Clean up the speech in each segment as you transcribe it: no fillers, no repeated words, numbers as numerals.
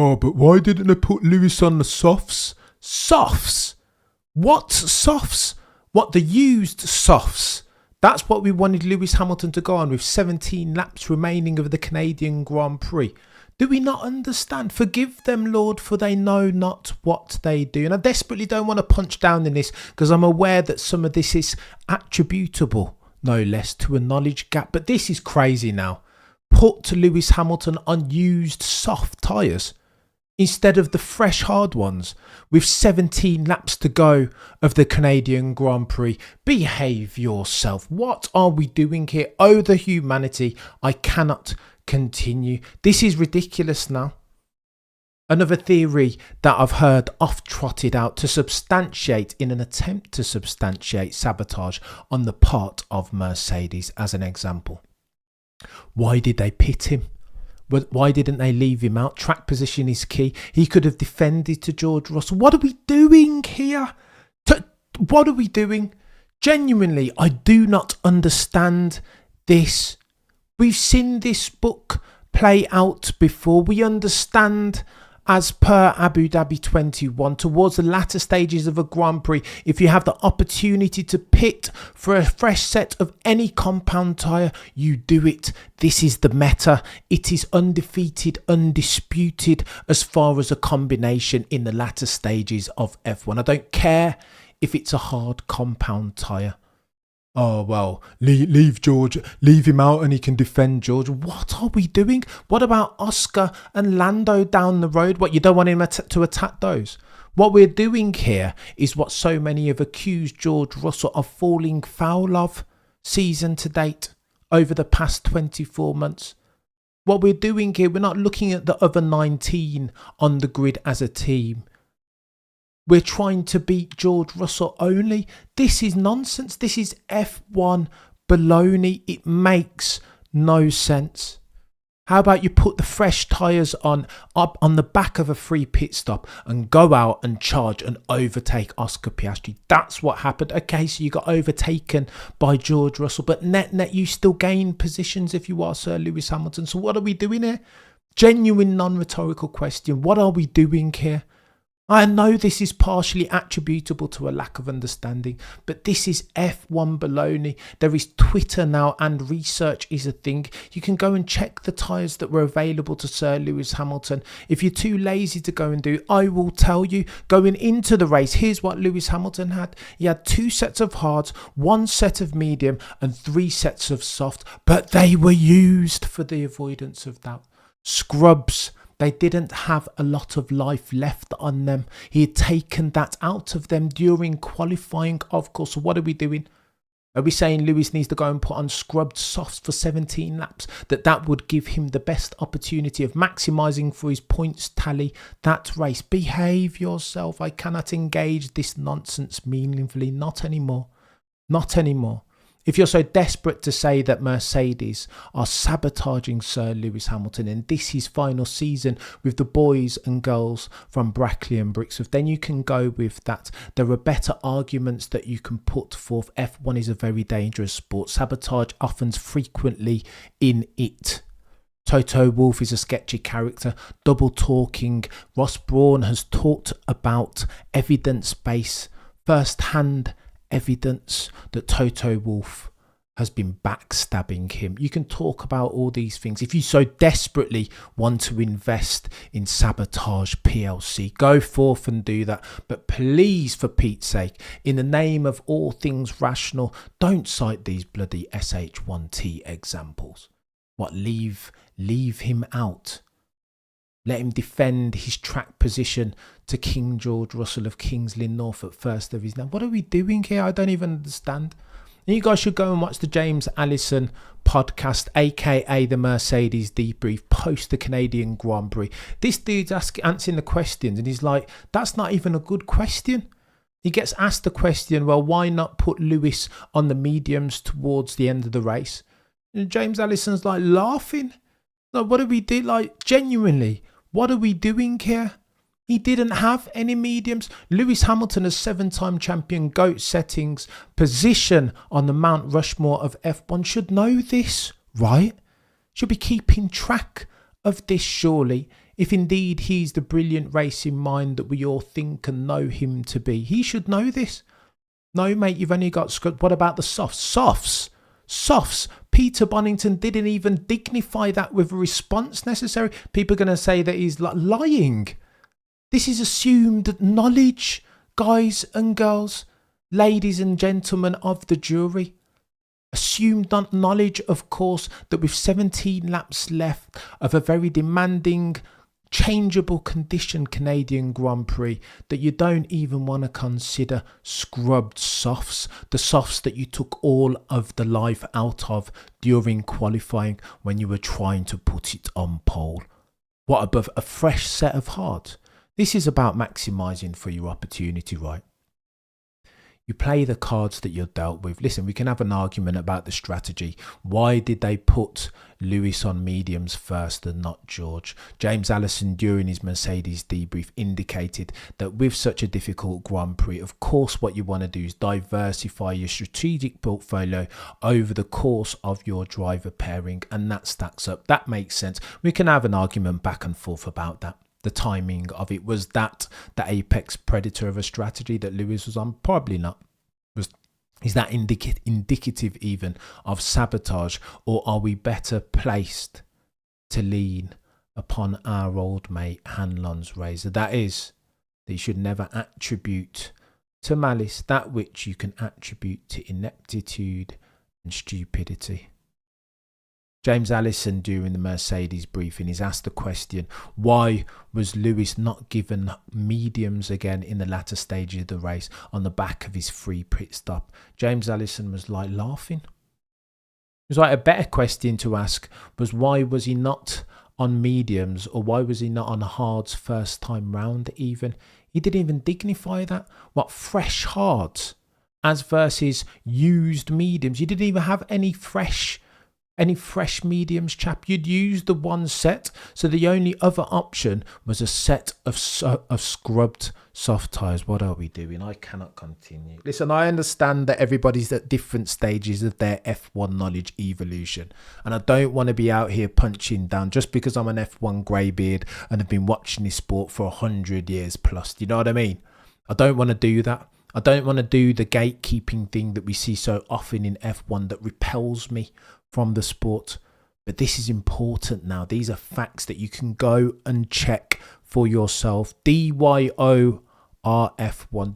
Oh, but why didn't they put Lewis on the softs? Softs? What softs? What, the used softs? That's what we wanted Lewis Hamilton to go on with 17 laps remaining of the Canadian Grand Prix. Do we not understand? Forgive them, Lord, for they know not what they do. And I desperately don't want to punch down in this because I'm aware that some of this is attributable, no less, to a knowledge gap. But this is crazy now. Put Lewis Hamilton on used soft tyres instead of the fresh hard ones with 17 laps to go of the Canadian Grand Prix. Behave yourself. What are we doing here? Oh, the humanity. I cannot continue. This is ridiculous now. Another theory that I've heard oft-trotted out to substantiate, in an attempt to substantiate sabotage on the part of Mercedes, as an example. Why did they pit him? Why didn't they leave him out? Track position is key. He could have defended to George Russell. What are we doing here? What are we doing? Genuinely, I do not understand this. We've seen this book play out before. We understand, as per Abu Dhabi 21, towards the latter stages of a Grand Prix, if you have the opportunity to pit for a fresh set of any compound tyre, you do it. This is the meta. It is undefeated, undisputed as far as a combination in the latter stages of F1. I don't care if it's a hard compound tyre. Oh, well, leave George, leave him out and he can defend George. What are we doing? What about Oscar and Lando down the road? What, you don't want him to attack those? What we're doing here is what so many have accused George Russell of falling foul of season to date over the past 24 months. What we're doing here, we're not looking at the other 19 on the grid as a team. We're trying to beat George Russell only. This is nonsense. This is F1 baloney. It makes no sense. How about you put the fresh tyres on up on the back of a free pit stop and go out and charge and overtake Oscar Piastri? That's what happened. Okay, so you got overtaken by George Russell, but net you still gain positions if you are Sir Lewis Hamilton. So what are we doing here? Genuine non-rhetorical question. What are we doing here? I know this is partially attributable to a lack of understanding, but this is F1 baloney. There is Twitter now and research is a thing. You can go and check the tyres that were available to Sir Lewis Hamilton. If you're too lazy to go and do, I will tell you, going into the race, here's what Lewis Hamilton had. He had 2 sets of hards, 1 set of medium and 3 sets of soft, but they were used for the avoidance of doubt. Scrubs. They didn't have a lot of life left on them. He had taken that out of them during qualifying, of course. So what are we doing? Are we saying Lewis needs to go and put on scrubbed softs for 17 laps? That would give him the best opportunity of maximising for his points tally that race. Behave yourself. I cannot engage this nonsense meaningfully. Not anymore. Not anymore. If you're so desperate to say that Mercedes are sabotaging Sir Lewis Hamilton in this his final season with the boys and girls from Brackley and Brixworth, then you can go with that. There are better arguments that you can put forth. F1 is a very dangerous sport. Sabotage often frequently in it. Toto Wolff is a sketchy character, double talking. Ross Brawn has talked about evidence-based, first-hand evidence that Toto Wolff has been backstabbing him. You can talk about all these things. If you so desperately want to invest in Sabotage PLC, go forth and do that. But please, for Pete's sake, in the name of all things rational, don't cite these bloody SH1T examples. What, leave him out? Let him defend his track position to King George Russell of Kingsley North at first of his name. What are we doing here? I don't even understand. And you guys should go and watch the James Allison podcast, aka the Mercedes debrief, post the Canadian Grand Prix. This dude's answering the questions and he's like, that's not even a good question. He gets asked the question, well, why not put Lewis on the mediums towards the end of the race? And James Allison's like laughing. Like, what do we do? Like, genuinely, what are we doing here? He didn't have any mediums. Lewis Hamilton, as 7-time champion, GOAT settings, position on the Mount Rushmore of F1, should know this, right? Should be keeping track of this, surely. if indeed he's the brilliant racing mind that we all think and know him to be. He should know this. No, mate, you've only got script. What about the softs? Softs. Peter Bonington didn't even dignify that with a response necessary. People are going to say that he's lying. This is assumed knowledge, guys and girls, ladies and gentlemen of the jury. Assumed knowledge, of course, that with 17 laps left of a very demanding, changeable condition Canadian Grand Prix, that you don't even want to consider scrubbed softs, the softs that you took all of the life out of during qualifying when you were trying to put it on pole. What above a fresh set of hards? This is about maximising for your opportunity, right? You play the cards that you're dealt with. Listen, we can have an argument about the strategy. Why did they put Lewis on mediums first and not George? James Allison, during his Mercedes debrief, indicated that with such a difficult Grand Prix, of course, what you want to do is diversify your strategic portfolio over the course of your driver pairing, and that stacks up. That makes sense. We can have an argument back and forth about that. The timing of it, was that the apex predator of a strategy that Lewis was on? Probably not. Is that indicative even of sabotage, or are we better placed to lean upon our old mate Hanlon's razor? That is, that you should never attribute to malice that which you can attribute to ineptitude and stupidity. James Allison, during the Mercedes briefing, is asked the question, why was Lewis not given mediums again in the latter stages of the race on the back of his free pit stop? James Allison was like laughing. It was like a better question to ask was, why was he not on mediums, or why was he not on hards first time round even? He didn't even dignify that. What, fresh hards as versus used mediums? You didn't even have any fresh mediums, chap. You'd use the one set, so the only other option was a set of scrubbed soft tyres. What are we doing? I cannot continue. Listen, I understand that everybody's at different stages of their F1 knowledge evolution, and I don't want to be out here punching down just because I'm an F1 greybeard and have been watching this sport for 100 years plus. Do you know what I mean? I don't want to do that. I don't want to do the gatekeeping thing that we see so often in F1 that repels me from the sport. But this is important now. These are facts that you can go and check for yourself. DYORF1.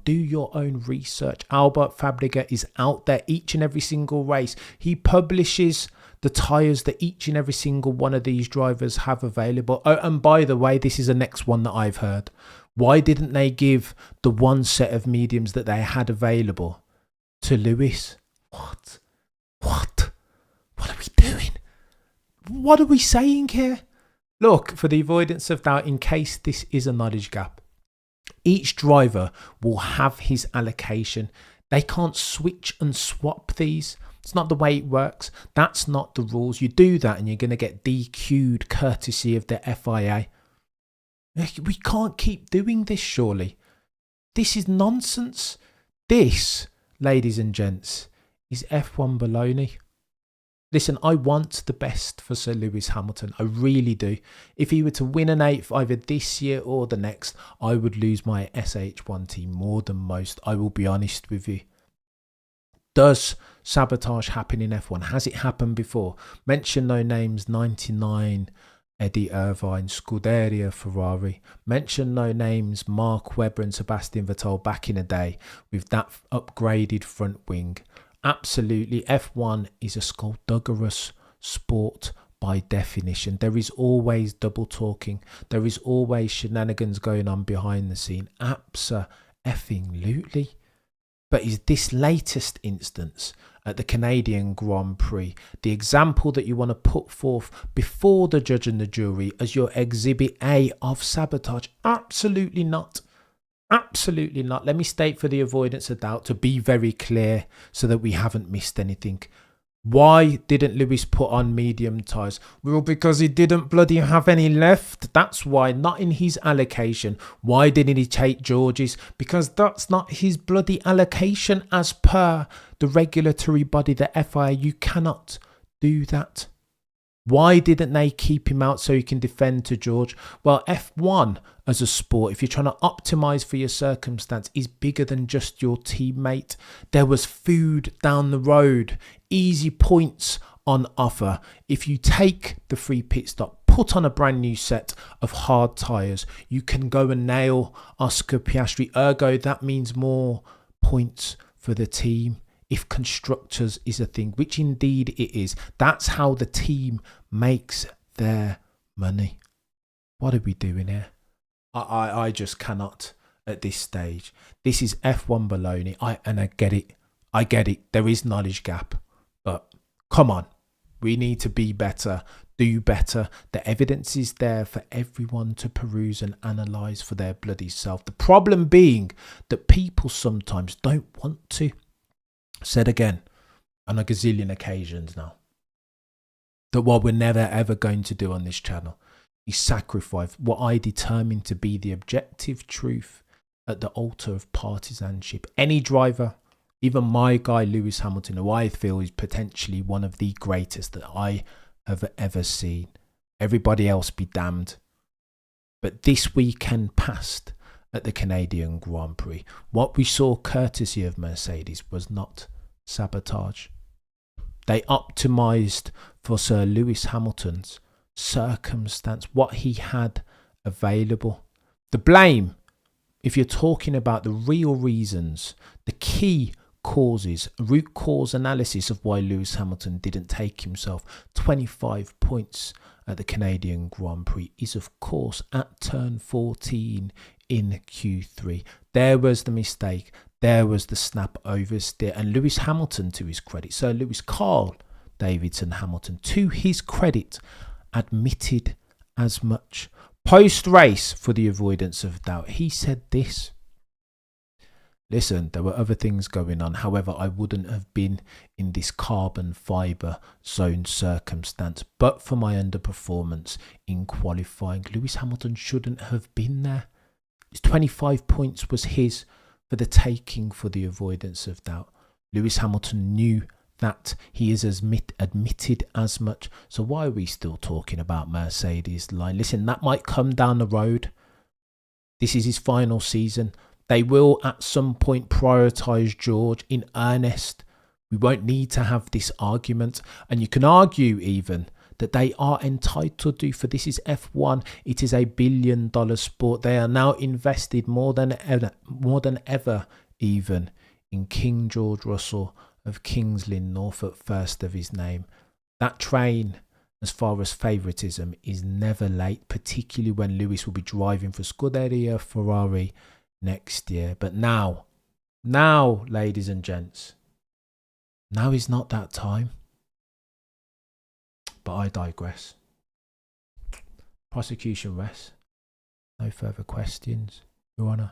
Do your own research. Albert Fabregas is out there each and every single race. He publishes the tyres that each and every single one of these drivers have available. Oh, and by the way, this is the next one that I've heard. Why didn't they give the one set of mediums that they had available to Lewis? What? What are we doing? What are we saying here? Look, for the avoidance of doubt, in case this is a knowledge gap, each driver will have his allocation. They can't switch and swap these. It's not the way it works. That's not the rules. You do that and you're going to get DQ'd courtesy of the FIA. We can't keep doing this, surely. This is nonsense. This, ladies and gents, is F1 baloney. Listen, I want the best for Sir Lewis Hamilton. I really do. If he were to win an eighth either this year or the next, I would lose my SH1 team more than most. I will be honest with you. Does sabotage happen in F1? Has it happened before? Mention no names, 99, Eddie Irvine, Scuderia Ferrari. Mention no names, Mark Webber and Sebastian Vettel back in the day with that upgraded front wing. Absolutely, F1 is a skullduggerous sport by definition. There is always double talking. There is always shenanigans going on behind the scene. Abso-effing-lutely. But is this latest instance at the Canadian Grand Prix the example that you want to put forth before the judge and the jury as your exhibit A of sabotage? Absolutely not. Absolutely not. Let me state for the avoidance of doubt, to be very clear so that we haven't missed anything. Why didn't Lewis put on medium tyres? Well, because he didn't bloody have any left. That's why. Not in his allocation. Why didn't he take George's? Because that's not his bloody allocation as per the regulatory body, the FIA. You cannot do that. Why didn't they keep him out so he can defend to George? Well, F1 as a sport, if you're trying to optimise for your circumstance, is bigger than just your teammate. There was food down the road, easy points on offer. If you take the free pit stop, put on a brand new set of hard tyres, you can go and nail Oscar Piastri. Ergo, that means more points for the team. If constructors is a thing, which indeed it is, that's how the team makes their money. What are we doing here? I just cannot at this stage. This is F1 baloney. I get it. I get it. There is knowledge gap. But come on. We need to be better, do better. The evidence is there for everyone to peruse and analyse for their bloody self. The problem being that people sometimes don't want to. Said again on a gazillion occasions now that what we're never ever going to do on this channel is sacrifice what I determine to be the objective truth at the altar of partisanship. Any driver, even my guy Lewis Hamilton, who I feel is potentially one of the greatest that I have ever seen. Everybody else be damned. But this weekend past at the Canadian Grand Prix, what we saw courtesy of Mercedes was not sabotage. They optimised for Sir Lewis Hamilton's circumstance, what he had available. The blame, if you're talking about the real reasons, the key causes, root cause analysis of why Lewis Hamilton didn't take himself 25 points at the Canadian Grand Prix is of course at turn 14 in Q3. There was the mistake. There was the snap oversteer. And Lewis Hamilton, to his credit, Sir Lewis Carl Davidson Hamilton, to his credit, admitted as much. Post-race, for the avoidance of doubt, he said this. Listen, there were other things going on. However, I wouldn't have been in this carbon fibre zone circumstance but for my underperformance in qualifying. Lewis Hamilton shouldn't have been there. His 25 points was his for the taking, for the avoidance of doubt. Lewis Hamilton knew that. He is admitted as much. So why are we still talking about Mercedes line? Listen, that might come down the road. This is his final season. They will at some point prioritise George in earnest. We won't need to have this argument. And you can argue even that they are entitled to, for this is F1. It is $1 billion sport. They are now invested more than ever even in King George Russell of Kings Lynn, Norfolk, first of his name. That train, as far as favouritism, is never late, particularly when Lewis will be driving for Scuderia Ferrari next year. But now, ladies and gents, now is not that time. But I digress. Prosecution rests. No further questions, Your Honour.